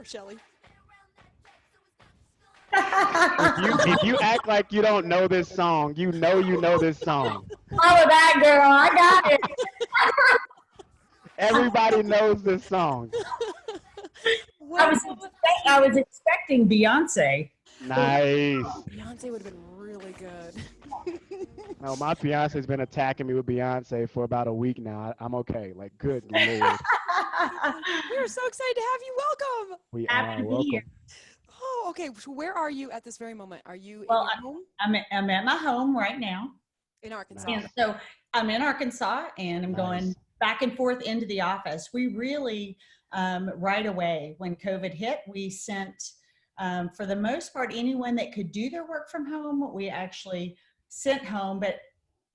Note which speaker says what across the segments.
Speaker 1: Poor Shelly.
Speaker 2: If you act like you don't know this song, you know this song.
Speaker 3: Follow that, girl. I got it.
Speaker 2: Everybody knows this song.
Speaker 3: I was expecting Beyonce.
Speaker 2: Nice.
Speaker 1: Beyonce would have been really good.
Speaker 2: No, my fiance's been attacking me with Beyonce for about a week now. I'm okay. Like, good Lord.
Speaker 1: We are so excited to have you. Welcome.
Speaker 2: We
Speaker 3: Happy
Speaker 2: are
Speaker 3: to be here.
Speaker 2: welcome.
Speaker 1: Oh, okay. So where are you at this very moment? Are you
Speaker 3: Well,
Speaker 1: in your home?
Speaker 3: I'm at my home right now.
Speaker 1: In Arkansas.
Speaker 3: And so I'm in Arkansas and I'm
Speaker 2: Nice.
Speaker 3: going back and forth into the office. We really, right away when COVID hit, we sent, for the most part, anyone that could do their work from home, we actually sent home. But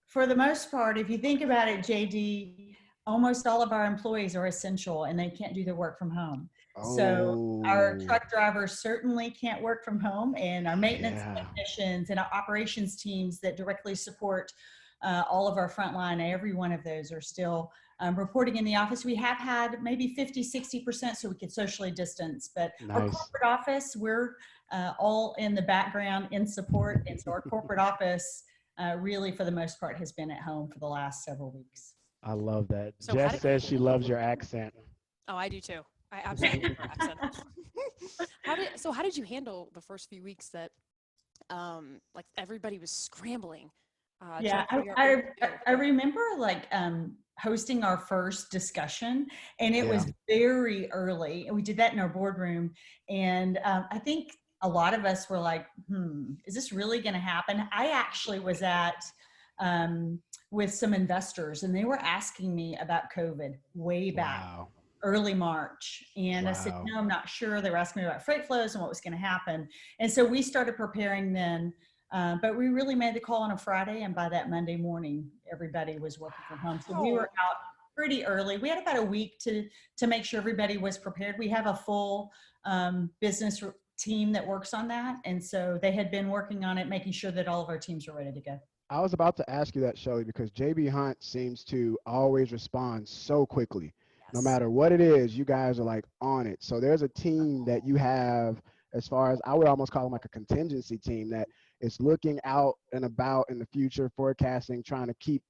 Speaker 3: for the most part, if you think about it, JD, almost all of our employees are essential and they can't do their work from home. So our truck drivers certainly can't work from home, and our maintenance technicians and our operations teams that directly support all of our frontline, every one of those are still reporting in the office. We have had maybe 50–60% so we could socially distance, but our corporate office, we're all in the background in support. And so our corporate office really, for the most part, has been at home for the last several weeks.
Speaker 2: I love that.
Speaker 1: So
Speaker 2: Jess says she loves your accent.
Speaker 1: Oh, I do too. I absolutely love your accent. How did you handle the first few weeks that like everybody was scrambling?
Speaker 3: I remember like hosting our first discussion, and it was very early. We did that in our boardroom, and I think a lot of us were like, is this really going to happen? I actually was at with some investors, and they were asking me about COVID way back. Early March. And I said, no, I'm not sure. They were asking me about freight flows and what was going to happen. And so we started preparing then, but we really made the call on a Friday. And by that Monday morning, everybody was working from home. So we were out pretty early. We had about a week to make sure everybody was prepared. We have a full business team that works on that. And so they had been working on it, making sure that all of our teams are ready to go.
Speaker 2: I was about to ask you that, Shelly, because J.B. Hunt seems to always respond so quickly. No matter what it is, you guys are like on it. So there's a team that you have, as far as I would almost call them like a contingency team, that is looking out and about in the future, forecasting, trying to keep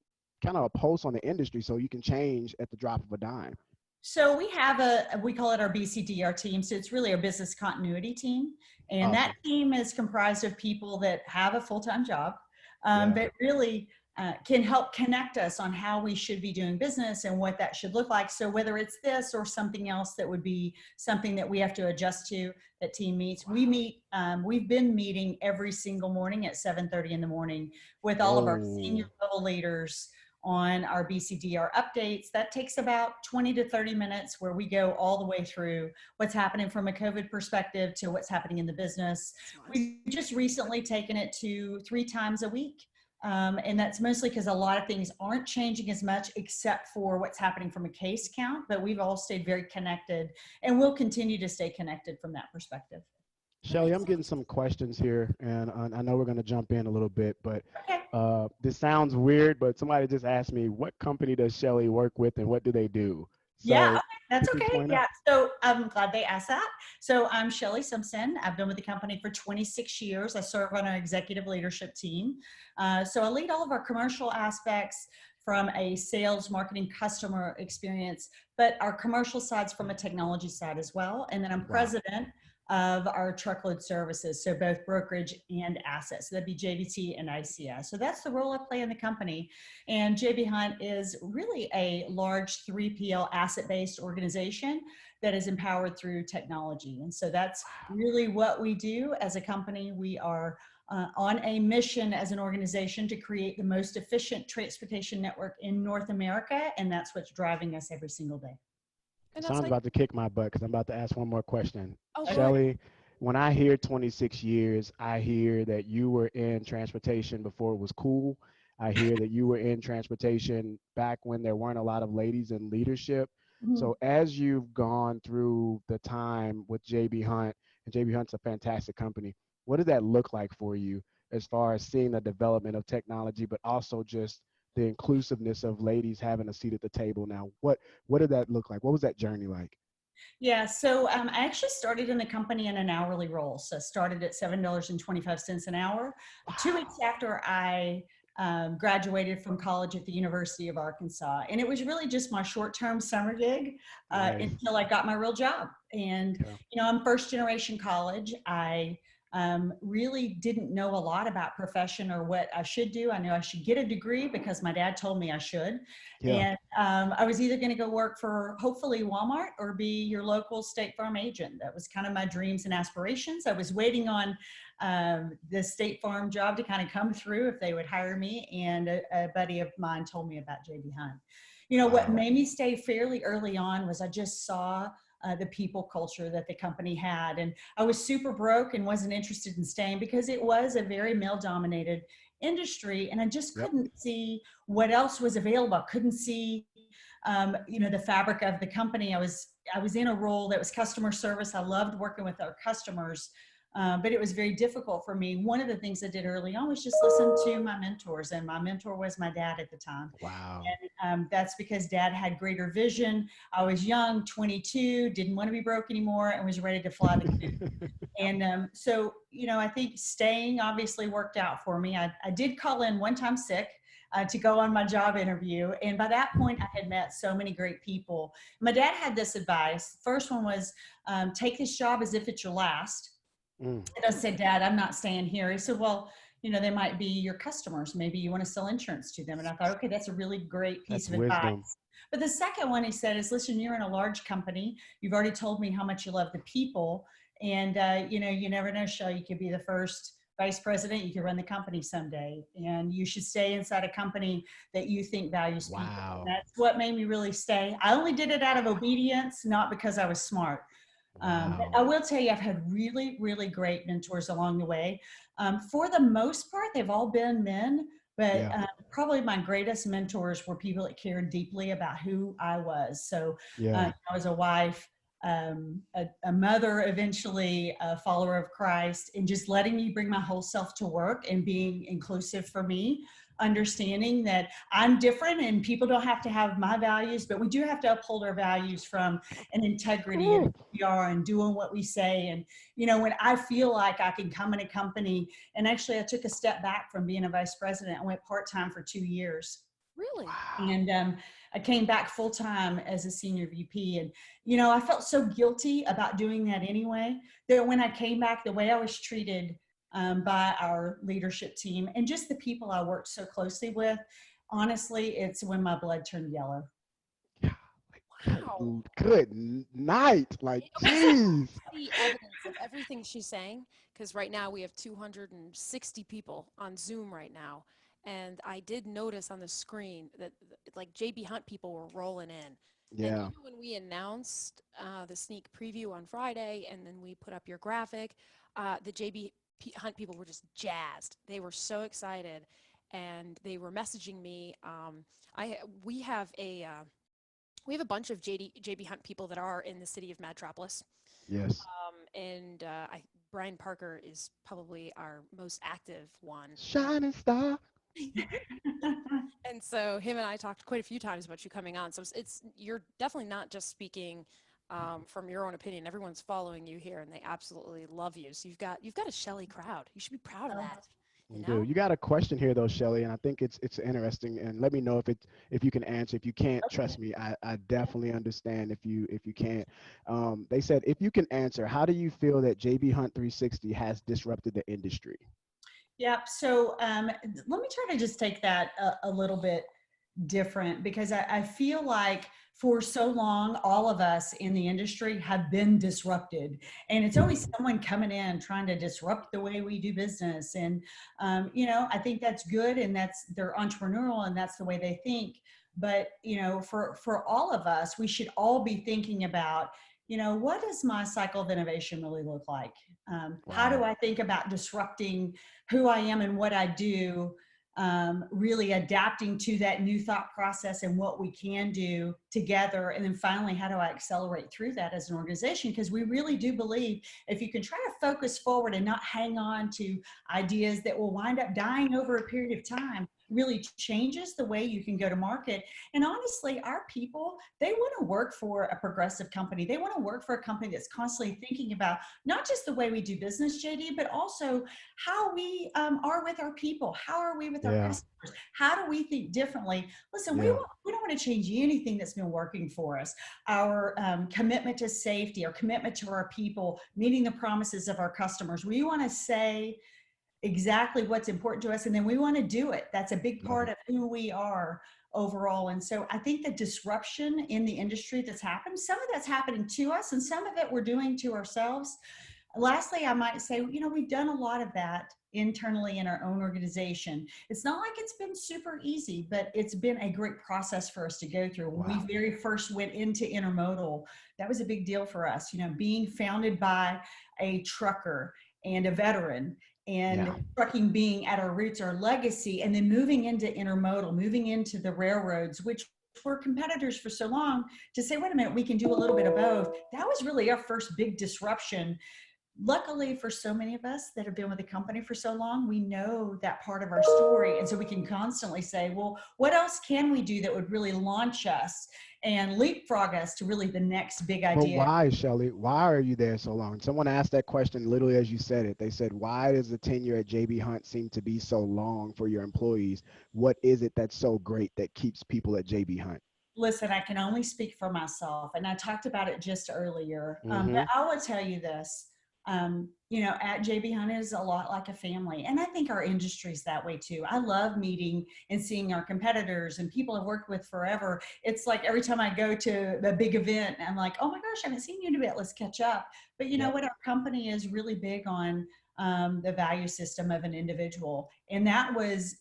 Speaker 2: kind of a pulse on the industry so you can change at the drop of a dime.
Speaker 3: So we have we call it our BCDR team. So it's really our business continuity team. And that team is comprised of people that have a full-time job, but really can help connect us on how we should be doing business and what that should look like. So whether it's this or something else that would be something that we have to adjust to, that team meets. We meet, we've been meeting every single morning at 7:30 in the morning with all of our senior level leaders on our BCDR updates. That takes about 20 to 30 minutes, where we go all the way through what's happening from a COVID perspective to what's happening in the business. We've just recently taken it to 3 times a week. And that's mostly because a lot of things aren't changing as much except for what's happening from a case count, but we've all stayed very connected and we'll continue to stay connected from that perspective.
Speaker 2: Shelly, I'm getting some questions here, and I know we're going to jump in a little bit, but this sounds weird, but somebody just asked me, what company does Shelly work with and what do they do? So,
Speaker 3: that's okay. So I'm glad they asked that. So I'm Shelly Simpson. I've been with the company for 26 years. I serve on our executive leadership team. So I lead all of our commercial aspects from a sales, marketing, customer experience, but our commercial side's from a technology side as well. And then I'm president of our truckload services, so both brokerage and assets. So that'd be JBT and ICS. So that's the role I play in the company. And J.B. Hunt is really a large 3PL asset-based organization that is empowered through technology. And so that's really what we do as a company. We are on a mission as an organization to create the most efficient transportation network in North America, and that's what's driving us every single day.
Speaker 2: Sounds about to kick my butt because I'm about to ask one more question.
Speaker 1: Oh,
Speaker 2: Shelly, when I hear 26 years, I hear that you were in transportation before it was cool. I hear that you were in transportation back when there weren't a lot of ladies in leadership. So as you've gone through the time with J.B. Hunt, and J.B. Hunt's a fantastic company, what does that look like for you as far as seeing the development of technology, but also just the inclusiveness of ladies having a seat at the table now? What did that look like? What was that journey like?
Speaker 3: Yeah, so I actually started in the company in an hourly role. So started at $7.25 an hour. 2 weeks after I graduated from college at the University of Arkansas. And it was really just my short-term summer gig
Speaker 2: Nice.
Speaker 3: until I got my real job. And,
Speaker 2: Yeah.
Speaker 3: I'm first generation college. I really didn't know a lot about profession or what I should do. I knew I should get a degree because my dad told me I should.
Speaker 2: Yeah.
Speaker 3: And I was either going to go work for hopefully Walmart or be your local State Farm agent. That was kind of my dreams and aspirations. I was waiting on the State Farm job to kind of come through if they would hire me. And a buddy of mine told me about J.B. Hunt. What
Speaker 2: Wow.
Speaker 3: made me stay fairly early on was I just saw the people culture that the company had. And I was super broke and wasn't interested in staying because it was a very male dominated industry. And I just
Speaker 2: Yep.
Speaker 3: couldn't see what else was available. I couldn't see, the fabric of the company. I was in a role that was customer service. I loved working with our customers. But it was very difficult for me. One of the things I did early on was just listen to my mentors, and my mentor was my dad at the time.
Speaker 2: Wow.
Speaker 3: And that's because dad had greater vision. I was young, 22, didn't want to be broke anymore, and was ready to fly the coop. And so, I think staying obviously worked out for me. I did call in one time sick to go on my job interview. And by that point, I had met so many great people. My dad had this advice. First one was take this job as if it's your last.
Speaker 2: Mm.
Speaker 3: And I said, Dad, I'm not staying here. He said, well, they might be your customers. Maybe you want to sell insurance to them. And I thought, okay, that's a really great piece
Speaker 2: That's
Speaker 3: of advice.
Speaker 2: wisdom.
Speaker 3: But the second one he said is, listen, you're in a large company. You've already told me how much you love the people. And, you never know, Shelley, you could be the first vice president. You could run the company someday. And you should stay inside a company that you think values people.
Speaker 2: Wow.
Speaker 3: And that's what made me really stay. I only did it out of obedience, not because I was smart.
Speaker 2: Wow.
Speaker 3: But I will tell you, I've had really, really great mentors along the way. For the most part, they've all been men, but
Speaker 2: Yeah.
Speaker 3: probably my greatest mentors were people that cared deeply about who I was. So
Speaker 2: Yeah.
Speaker 3: I was a wife, a mother, eventually a follower of Christ, and just letting me bring my whole self to work and being inclusive for me, understanding that I'm different and people don't have to have my values, but we do have to uphold our values from an integrity and who we are and doing what we say. And, when I feel like I can come in a company, and actually I took a step back from being a vice president. I went part-time for 2 years.
Speaker 1: Really?
Speaker 2: Wow.
Speaker 3: And I came back full-time as a senior VP. And, I felt so guilty about doing that anyway, that when I came back, the way I was treated by our leadership team and just the people I worked so closely with, honestly, it's when my blood turned yellow.
Speaker 1: Wow.
Speaker 2: Good night. Like, jeez.
Speaker 1: The evidence of everything she's saying, because right now we have 260 people on Zoom right now. And I did notice on the screen that like J.B. Hunt people were rolling in.
Speaker 2: Yeah.
Speaker 1: And even when we announced the sneak preview on Friday, and then we put up your graphic, the J.B. Hunt people were just jazzed. They were so excited, and they were messaging me. We have a bunch of J.B. Hunt people that are in the city of Madtropolis.
Speaker 2: Yes.
Speaker 1: And Brian Parker is probably our most active one.
Speaker 2: Shining star.
Speaker 1: And so him and I talked quite a few times about you coming on. So you're definitely not just speaking from your own opinion. Everyone's following you here, and they absolutely love you. So you've got a Shelley crowd. You should be proud of that.
Speaker 2: You got a question here though, Shelley, and I think it's interesting. And let me know if you can answer. If you can't, trust me, I definitely understand if you can't. They said if you can answer, how do you feel that JB Hunt 360 has disrupted the industry?
Speaker 3: Yep. So let me try to just take that a little bit different, because I feel like for so long, all of us in the industry have been disrupted, and it's always someone coming in trying to disrupt the way we do business. And, I think that's good, and they're entrepreneurial, and that's the way they think. But, for all of us, we should all be thinking about, what does my cycle of innovation really look like? How do I think about disrupting who I am and what I do, really adapting to that new thought process and what we can do together? And then finally, how do I accelerate through that as an organization? Because we really do believe if you can try to focus forward and not hang on to ideas that will wind up dying over a period of time, really changes the way you can go to market. And honestly, our people, they want to work for a progressive company. They want to work for a company that's constantly thinking about not just the way we do business, JD, but also how we are with our people. How are we with our
Speaker 2: Yeah.
Speaker 3: customers? How do we think differently? Listen,
Speaker 2: Yeah.
Speaker 3: we don't want to change anything that's been working for us. Our commitment to safety, our commitment to our people, meeting the promises of our customers. We want to say exactly what's important to us, and then we want to do it. That's a big part of who we are overall. And so I think the disruption in the industry that's happened, some of that's happening to us and some of it we're doing to ourselves. Lastly, I might say, we've done a lot of that internally in our own organization. It's not like it's been super easy, but it's been a great process for us to go through. When we very first went into intermodal, that was a big deal for us, being founded by a trucker and a veteran, and trucking being at our roots, our legacy, and then moving into intermodal, moving into the railroads, which were competitors for so long, to say, wait a minute, we can do a little bit of both. That was really our first big disruption. Luckily for so many of us that have been with the company for so long, we know that part of our story. And so we can constantly say, well, what else can we do that would really launch us and leapfrog us to really the next big idea?
Speaker 2: But why, Shelly? Why are you there so long? Someone asked that question literally as you said it. They said, why does the tenure at J.B. Hunt seem to be so long for your employees? What is it that's so great that keeps people at J.B. Hunt?
Speaker 3: Listen, I can only speak for myself, and I talked about it just earlier.
Speaker 2: Mm-hmm.
Speaker 3: But I will tell you this. At J.B. Hunt is a lot like a family. And I think our industry's that way too. I love meeting and seeing our competitors and people I've worked with forever. It's like every time I go to a big event, I'm like, oh my gosh, I haven't seen you in a bit. Let's catch up. But you know what? Our company is really big on the value system of an individual. And that was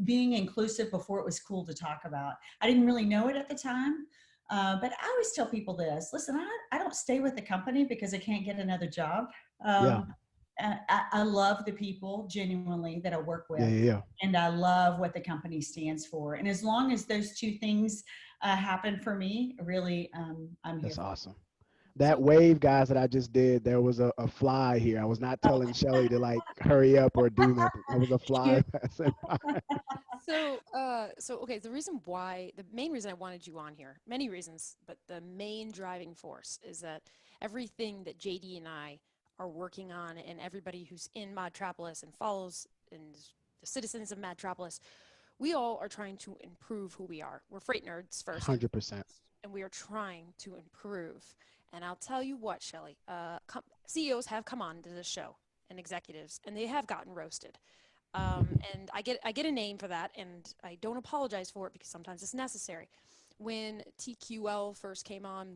Speaker 3: being inclusive before it was cool to talk about. I didn't really know it at the time. But I always tell people this, listen, I don't stay with the company because I can't get another job. I love the people genuinely that I work with. And I love what the company stands for. And as long as those two things happen for me, really, I'm here.
Speaker 2: That's awesome. That wave, guys, that I just did, there was a fly here. I was not telling Shelly to like hurry up or do nothing. There was a fly passing by.
Speaker 1: Okay, the main reason I wanted you on here, many reasons, but the main driving force is that everything that JD and I are working on, and everybody who's in Madtropolis and follows and the citizens of Madtropolis, we all are trying to improve who we are. We're freight nerds first.
Speaker 2: 100%.
Speaker 1: And we are trying to improve. And I'll tell you what, Shelly, CEOs have come on to this show and executives, and they have gotten roasted. And I get a name for that, and I don't apologize for it because sometimes it's necessary. When TQL first came out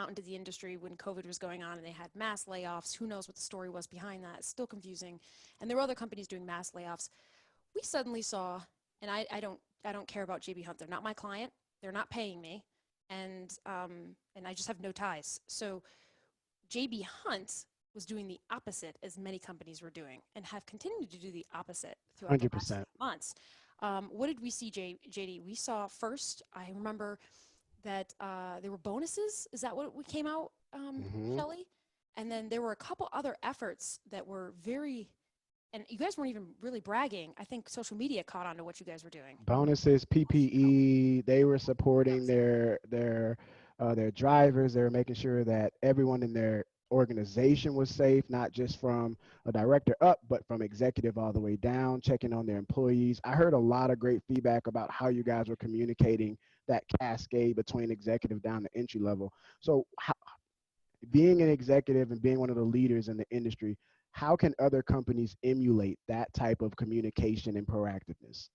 Speaker 1: into the industry when COVID was going on and they had mass layoffs, who knows what the story was behind that? It's still confusing. And there were other companies doing mass layoffs. We suddenly saw, and I don't care about J.B. Hunt. They're not my client. They're not paying me, and I just have no ties. So J.B. Hunt was doing the opposite as many companies were doing and have continued to do the opposate throughout
Speaker 2: 100%.
Speaker 1: the last months. What did we see, JD? We saw first, I remember that there were bonuses. Is that what we came out, Shelly? And then there were a couple other efforts that were and you guys weren't even really bragging. I think social media caught on to what you guys were doing.
Speaker 2: Bonuses, PPE, they were supporting their drivers. They were making sure that everyone in their organization was safe, not just from a director up, but from executive all the way down, checking on their employees. I heard a lot of great feedback about how you guys were communicating that cascade between executive down to entry level. So being an executive and being one of the leaders in the industry, how can other companies emulate that type of communication and proactiveness?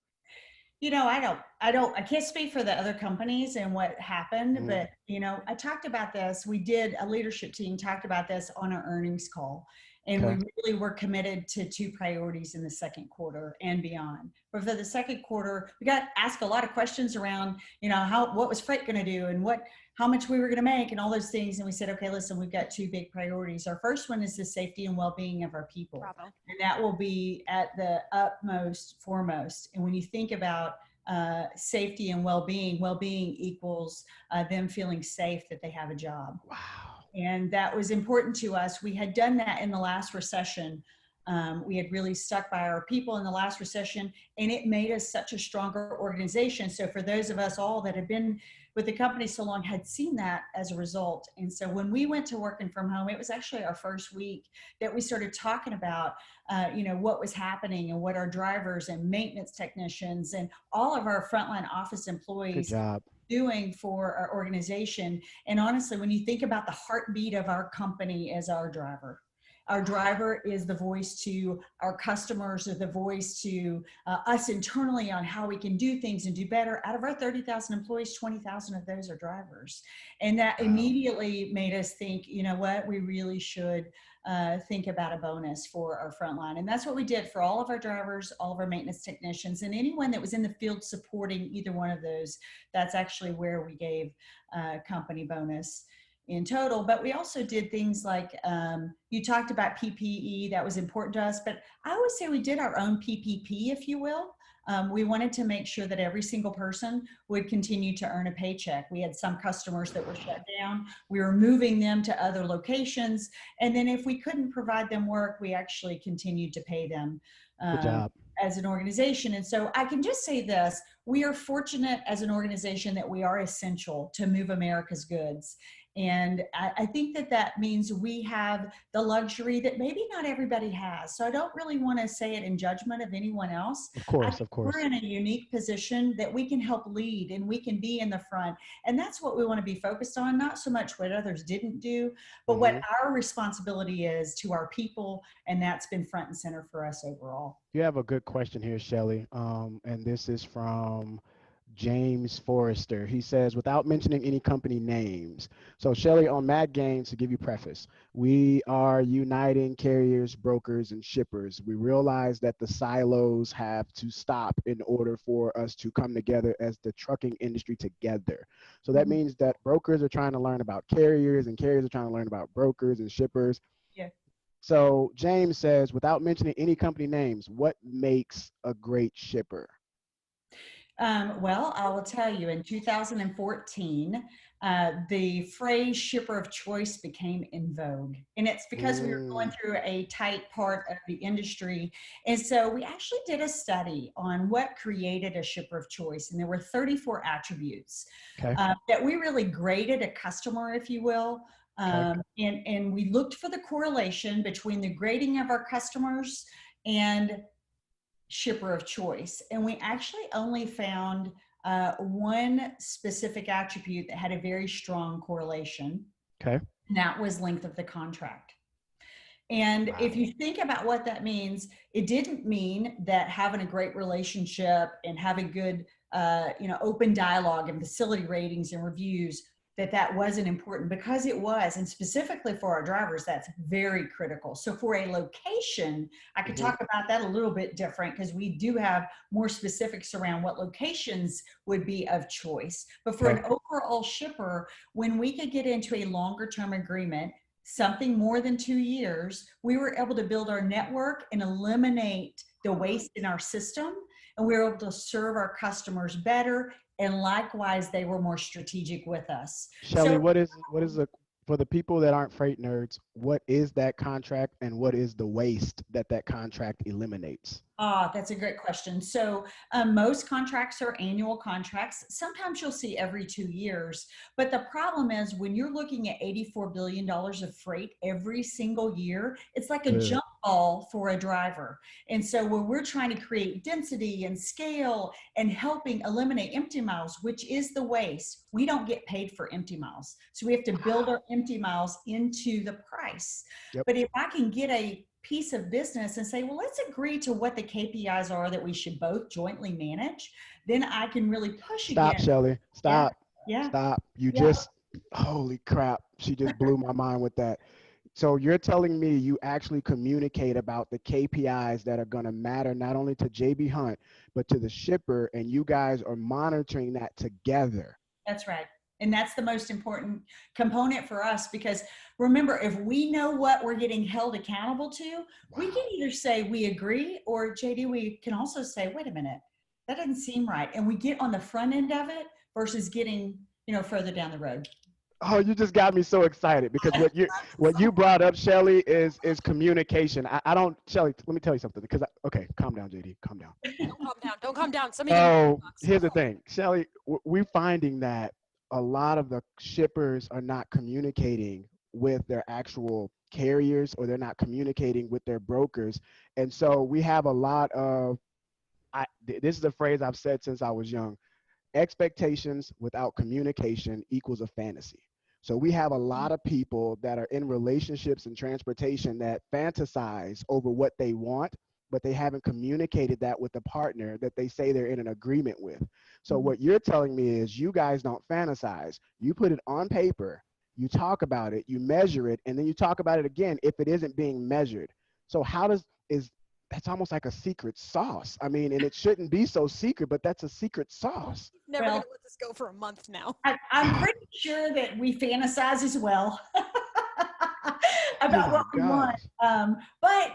Speaker 3: I can't speak for the other companies and what happened, but I talked about this. A leadership team talked about this on our earnings call, and we really were committed to 2 priorities in the second quarter and beyond. But for the second quarter, we got asked a lot of questions around, what was freight going to do and how much we were going to make and all those things. And we said, okay, listen, we've got 2 big priorities. Our first one is the safety and well-being of our people.
Speaker 1: Bravo.
Speaker 3: And that will be at the utmost foremost. And when you think about safety and well-being equals them feeling safe that they have a job.
Speaker 2: Wow.
Speaker 3: And that was important to us. We had done that in the last recession. We had really stuck by our people in the last recession, and it made us such a stronger organization. So for those of us all that had been with the company so long, had seen that as a result. And so when we went to working from home, it was actually our first week that we started talking about, what was happening and what our drivers and maintenance technicians and all of our frontline office
Speaker 2: Good
Speaker 3: employees
Speaker 2: job.
Speaker 3: doing for our organization. And honestly, when you think about the heartbeat of our company as our driver is the voice to our customers, or the voice to us internally on how we can do things and do better. Out of our 30,000 employees, 20,000 of those are drivers. And that immediately made us think, you know what, we really should think about a bonus for our frontline. And that's what we did for all of our drivers, all of our maintenance technicians, and anyone that was in the field supporting either one of those. That's actually where we gave company bonus in total. But we also did things like, you talked about PPE, that was important to us, but I always say we did our own PPP, if you will. We wanted to make sure that every single person would continue to earn a paycheck. We had some customers that were shut down. We were moving them to other locations. And then if we couldn't provide them work, we actually continued to pay them
Speaker 2: Good job.
Speaker 3: as an organization. And so I can just say this, we are fortunate as an organization that we are essential to move America's goods. And I think that that means we have the luxury that maybe not everybody has. So I don't really want to say it in judgment of anyone else.
Speaker 2: Of course, of course.
Speaker 3: We're in a unique position that we can help lead and we can be in the front. And that's what we want to be focused on, not so much what others didn't do, but what our responsibility is to our people. And that's been front and center for us overall.
Speaker 2: You have a good question here, Shelley. And this is from James Forrester. He says, without mentioning any company names. So Shelley, on MadGaines, to give you preface, we are uniting carriers, brokers, and shippers. We realize that the silos have to stop in order for us to come together as the trucking industry together. So that means that brokers are trying to learn about carriers, and carriers are trying to learn about brokers and shippers.
Speaker 3: Yeah.
Speaker 2: So James says, without mentioning any company names, what makes a great shipper?
Speaker 3: Well, I will tell you, in 2014, the phrase shipper of choice became in vogue. And it's because we were going through a tight part of the industry. And so we actually did a study on what created a shipper of choice. And there were 34 attributes that we really graded a customer, if you will. And we looked for the correlation between the grading of our customers and shipper of choice. And we actually only found one specific attribute that had a very strong correlation. And that was length of the contract. And if you think about what that means, it didn't mean that having a great relationship and having good, open dialogue and facility ratings and reviews, that wasn't important, because it was. And specifically for our drivers, that's very critical. So for a location, I could talk about that a little bit different, because we do have more specifics around what locations would be of choice. But for an overall shipper, when we could get into a longer term agreement, something more than 2 years, we were able to build our network and eliminate the waste in our system. And we were able to serve our customers better. And likewise, they were more strategic with us.
Speaker 2: Shelley, what is for the people that aren't freight nerds, what is that contract and what is the waste that contract eliminates?
Speaker 3: That's a great question. So most contracts are annual contracts. Sometimes you'll see every 2 years. But the problem is, when you're looking at $84 billion of freight every single year, it's like a jump ball for a driver. And so when we're trying to create density and scale and helping eliminate empty miles, which is the waste, we don't get paid for empty miles. So we have to build our empty miles into the price. But if I can get a piece of business and say, well, let's agree to what the KPIs are that we should both jointly manage, then I can really push again.
Speaker 2: Stop, Shelley. Stop.
Speaker 3: Yeah.
Speaker 2: Stop. You just, holy crap. She just blew my mind with that. So you're telling me you actually communicate about the KPIs that are going to matter not only to J.B. Hunt, but to the shipper, and you guys are monitoring that together.
Speaker 3: That's right. And that's the most important component for us, because remember, if we know what we're getting held accountable to, we can either say we agree, or JD, we can also say, wait a minute, that doesn't seem right. And we get on the front end of it versus getting, further down the road.
Speaker 2: Oh, you just got me so excited because what you brought up, Shelly, is communication. I don't, Shelly. Let me tell you something. Because okay, calm down, JD. Calm down.
Speaker 1: Don't calm down. Don't calm down. Some of you
Speaker 2: So
Speaker 1: bucks.
Speaker 2: here's the thing, Shelly. We're finding that a lot of the shippers are not communicating with their actual carriers, or they're not communicating with their brokers, and so we have a lot of. This is a phrase I've said since I was young. Expectations without communication equals a fantasy. So we have a lot of people that are in relationships and transportation that fantasize over what they want, but they haven't communicated that with the partner that they say they're in an agreement with. So what you're telling me is you guys don't fantasize. You put it on paper, you talk about it, you measure it, and then you talk about it again if it isn't being measured. So how does is that's almost like a secret sauce. I mean, and it shouldn't be so secret, but that's a secret sauce.
Speaker 1: Never
Speaker 3: Well,
Speaker 1: gonna let this go for a month now.
Speaker 3: I'm pretty sure that we fantasize as well about
Speaker 2: My
Speaker 3: what we want.
Speaker 2: gosh.
Speaker 3: But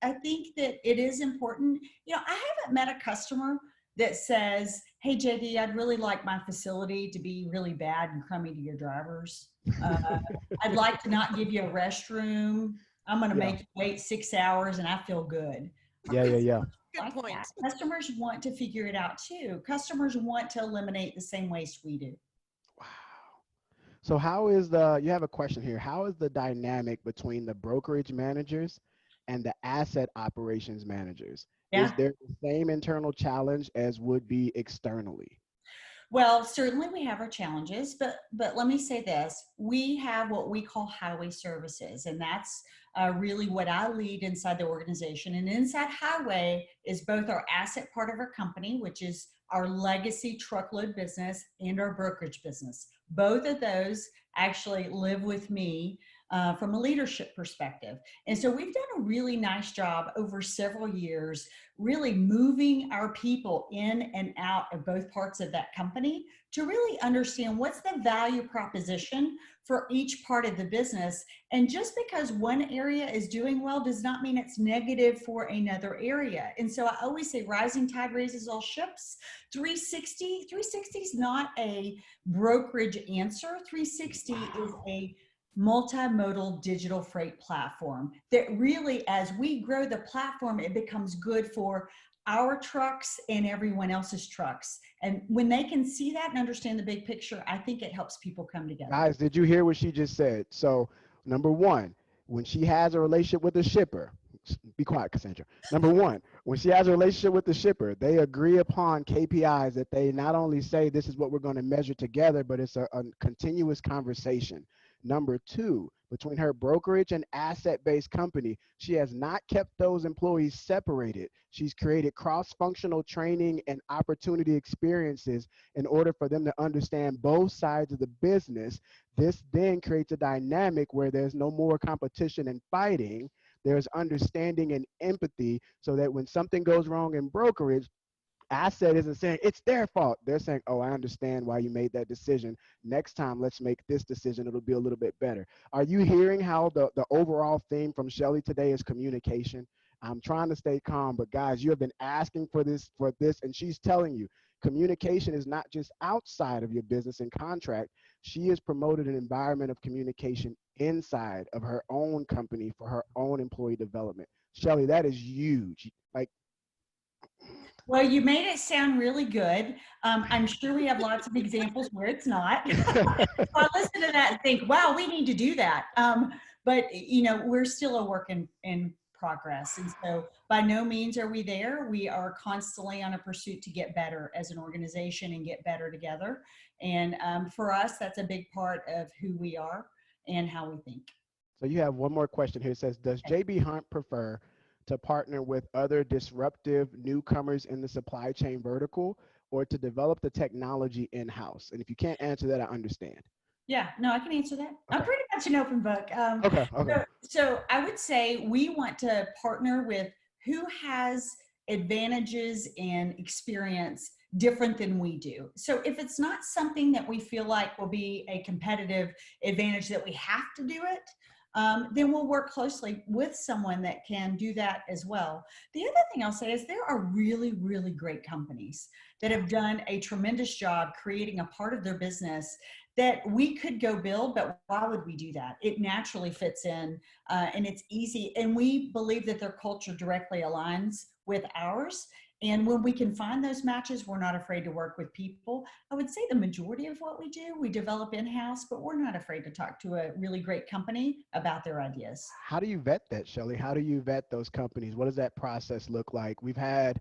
Speaker 3: I think that it is important. You know, I haven't met a customer that says, "Hey, JD, I'd really like my facility to be really bad and crummy to your drivers. I'd like to not give you a restroom. I'm going to
Speaker 2: Yeah.
Speaker 3: make you wait 6 hours, and I feel good."
Speaker 2: Yeah, yeah, yeah.
Speaker 1: Good
Speaker 3: Like
Speaker 1: point.
Speaker 3: that. Customers want to figure it out too. Customers want to eliminate the same waste we do.
Speaker 2: Wow. So you have a question here. How is the dynamic between the brokerage managers and the asset operations managers? Is
Speaker 3: Yeah.
Speaker 2: there the same internal challenge as would be externally?
Speaker 3: Well, certainly we have our challenges, but let me say this: we have what we call highway services, and that's really what I lead inside the organization. And inside highway is both our asset part of our company, which is our legacy truckload business, and our brokerage business. Both of those actually live with me from a leadership perspective. And so we've done a really nice job over several years really moving our people in and out of both parts of that company to really understand what's the value proposition for each part of the business. And just because one area is doing well does not mean it's negative for another area. And so I always say rising tide raises all ships. 360 is not a brokerage answer. 360 is a multimodal digital freight platform that really, as we grow the platform, it becomes good for our trucks and everyone else's trucks. And when they can see that and understand the big picture, I think it helps people come together.
Speaker 2: Guys, did you hear what she just said? So, number one, when she has a relationship with the shipper, be quiet, Cassandra. Number one, when she has a relationship with the shipper, they agree upon KPIs that they not only say this is what we're going to measure together, but it's a continuous conversation. Number two, between her brokerage and asset-based company, she has not kept those employees separated. She's created cross-functional training and opportunity experiences in order for them to understand both sides of the business. This then creates a dynamic where there's no more competition and fighting. There's understanding and empathy so that when something goes wrong in brokerage, asset isn't saying it's their fault. They're saying, oh, I understand why you made that decision. Next time, let's make this decision. It'll be a little bit better. Are you hearing how the overall theme from Shelly today is communication? I'm trying to stay calm, but guys, you have been asking for this, and she's telling you communication is not just outside of your business and contract. She has promoted an environment of communication inside of her own company for her own employee development. Shelly, that is huge. Like,
Speaker 3: Well, you made it sound really good. I'm sure we have lots of examples where it's not. So I listen to that and think, wow, we need to do that. But you know, we're still a work in progress. And so by no means are we there. We are constantly on a pursuit to get better as an organization and get better together. And for us, that's a big part of who we are and how we think.
Speaker 2: So you have one more question here. It says, does J.B. Hunt prefer to partner with other disruptive newcomers in the supply chain vertical, or to develop the technology in-house? And if you can't answer that, I understand.
Speaker 3: Yeah, no, I can answer that.
Speaker 2: Okay.
Speaker 3: I'm pretty much an open book.
Speaker 2: Okay.
Speaker 3: So I would say we want to partner with who has advantages and experience different than we do. So if it's not something that we feel like will be a competitive advantage that we have to do it, then we'll work closely with someone that can do that as well. The other thing I'll say is there are really, really great companies that have done a tremendous job creating a part of their business that we could go build, but why would we do that? It naturally fits in, and it's easy. And we believe that their culture directly aligns with ours. And when we can find those matches, we're not afraid to work with people. I would say the majority of what we do, we develop in-house, but we're not afraid to talk to a really great company about their ideas.
Speaker 2: How do you vet that, Shelley? How do you vet those companies? What does that process look like? We've had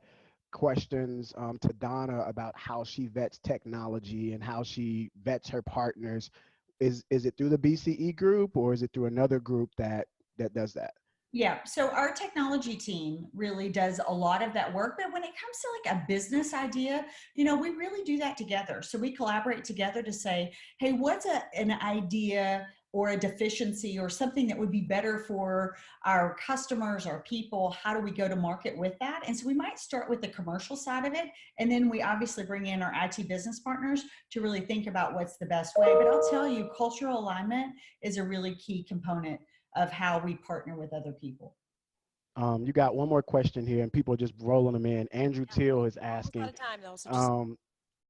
Speaker 2: questions to Donna about how she vets technology and how she vets her partners. Is it through the BCE group, or is it through another group that does that?
Speaker 3: Yeah, so our technology team really does a lot of that work, but when it comes to like a business idea, we really do that together. So we collaborate together to say, hey, what's an idea or a deficiency or something that would be better for our customers, our people? How do we go to market with that? And so we might start with the commercial side of it, and then we obviously bring in our IT business partners to really think about what's the best way. But I'll tell you, cultural alignment is a really key component of how we partner with other people.
Speaker 2: You got one more question here, and people are just rolling them in. Andrew Teal is asking.
Speaker 1: Out of time though, so just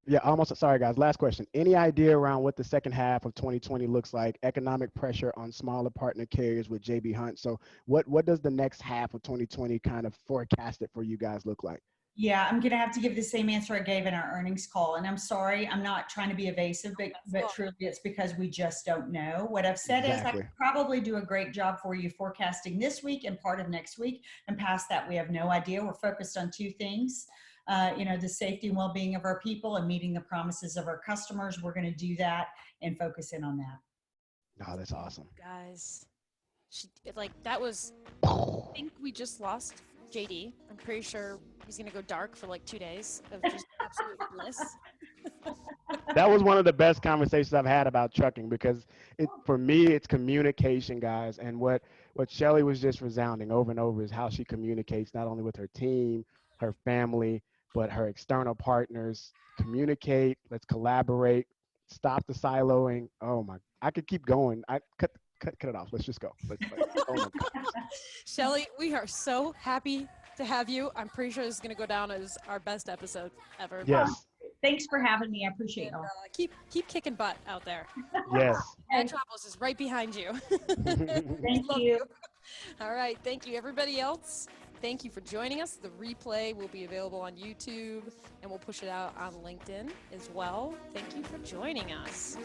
Speaker 2: Yeah, almost. Sorry, guys. Last question. Any idea around what the second half of 2020 looks like? Economic pressure on smaller partner carriers with J.B. Hunt. So, what does the next half of 2020 kind of forecasted for you guys look like?
Speaker 3: Yeah, I'm going to have to give the same answer I gave in our earnings call. And I'm sorry, I'm not trying to be evasive, but truly it's because we just don't know. What I've said is I could probably do a great job for you forecasting this week and part of next week. And past that, we have no idea. We're focused on two things. The safety and well-being of our people and meeting the promises of our customers. We're going to do that and focus in on that.
Speaker 2: Oh, that's awesome.
Speaker 1: Guys, that was, I think we just lost JD. I'm pretty sure he's going to go dark for like 2 days of just absolute bliss.
Speaker 2: That was one of the best conversations I've had about trucking, because for me, it's communication, guys. And what Shelley was just resounding over and over is how she communicates, not only with her team, her family, but her external partners. Communicate, let's collaborate, stop the siloing. Oh my, I could keep going. I cut it off. Let's just go. Oh my God.
Speaker 1: Shelley, we are so happy to have you. I'm pretty sure this is going to go down as our best episode ever.
Speaker 2: Yes.
Speaker 3: Thanks for having me. I appreciate it.
Speaker 1: Keep kicking butt out there.
Speaker 2: Yes.
Speaker 1: Metropolis is right behind you.
Speaker 3: Thank you.
Speaker 1: All right. Thank you, everybody else. Thank you for joining us. The replay will be available on YouTube, and we'll push it out on LinkedIn as well. Thank you for joining us.